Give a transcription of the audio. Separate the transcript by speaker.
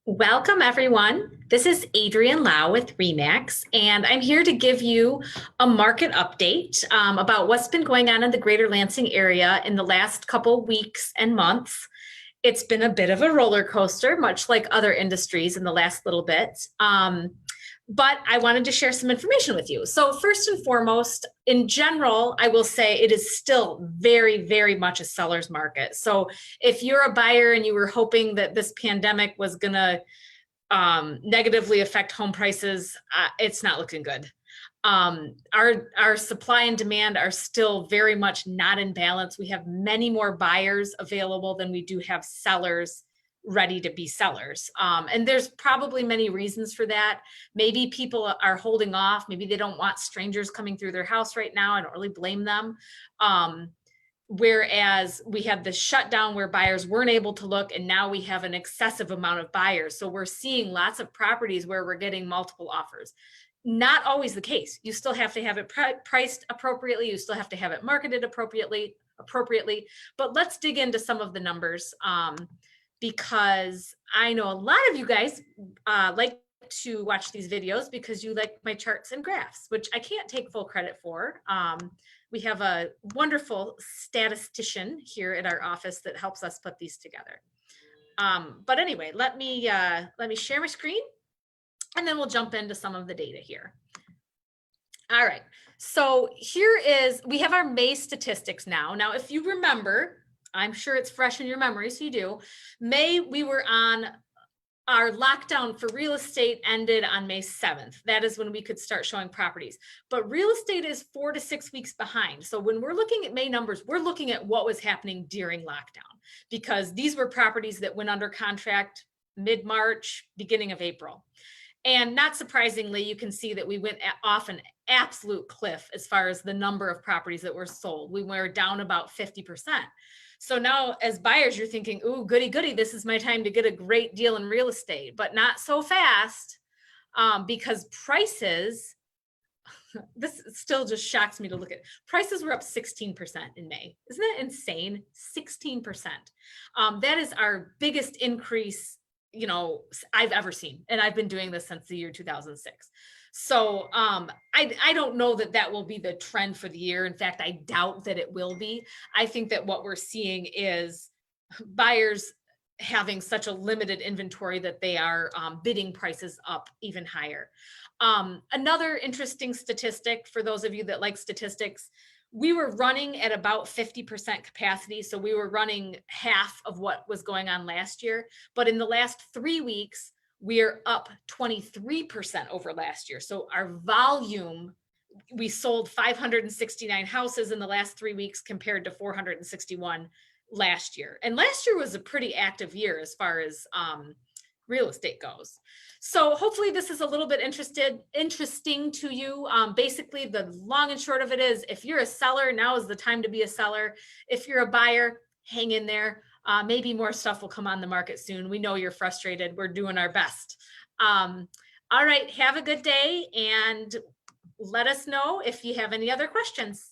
Speaker 1: Welcome, everyone. This is Adrienne Lau with Remax, and I'm here to give you a market update about what's been going on in the greater Lansing area in the last couple weeks and months. It's been a bit of a roller coaster, much like other industries in the last little bit. But I wanted to share some information with you. So, first and foremost, in general, I will say it is still very, very much a seller's market. So, if you're a buyer and you were hoping that this pandemic was going to negatively affect home prices, it's not looking good. Our supply and demand are still very much not in balance. We have many more buyers available than we do have sellers ready to be sellers. And there's probably many reasons for that. Maybe people are holding off. Maybe they don't want strangers coming through their house right now. I don't really blame them. Whereas we had the shutdown where buyers weren't able to look, and now we have an excessive amount of buyers. So we're seeing lots of properties where we're getting multiple offers. Not always the case. You still have to have it priced appropriately. You still have to have it marketed appropriately. But let's dig into some of the numbers because I know a lot of you guys like to watch these videos because you like my charts and graphs, which I can't take full credit for. We have a wonderful statistician here at our office that helps us put these together. But anyway, let me share my screen and then we'll jump into some of the data here. All right, so we have our May statistics now. Now, if you remember, I'm sure it's fresh in your memory, so you do. May, we were on our lockdown for real estate ended on May 7th. That is when we could start showing properties. But real estate is 4 to 6 weeks behind. So when we're looking at May numbers, we're looking at what was happening during lockdown because these were properties that went under contract mid-March, beginning of April. And not surprisingly, you can see that we went off an absolute cliff as far as the number of properties that were sold. We were down about 50%. So now as buyers, you're thinking, ooh, goody, goody, this is my time to get a great deal in real estate, but not so fast because prices, this still just shocks me to look at. Prices were up 16% in May. Isn't that insane? 16%. That is our biggest increase I've ever seen. And I've been doing this since the year 2006. So I don't know that will be the trend for the year. In fact, I doubt that it will be. I think that what we're seeing is buyers having such a limited inventory that they are bidding prices up even higher. Another interesting statistic for those of you that like statistics, we were running at about 50% capacity. So we were running half of what was going on last year. But in the last 3 weeks, we are up 23% over last year. So our volume, we sold 569 houses in the last 3 weeks compared to 461 last year. And last year was a pretty active year as far as real estate goes. So hopefully this is a little bit interesting to you. Basically, the long and short of it is, if you're a seller, now is the time to be a seller. If you're a buyer, hang in there. Maybe more stuff will come on the market soon. We know you're frustrated. We're doing our best. All right, have a good day and let us know if you have any other questions.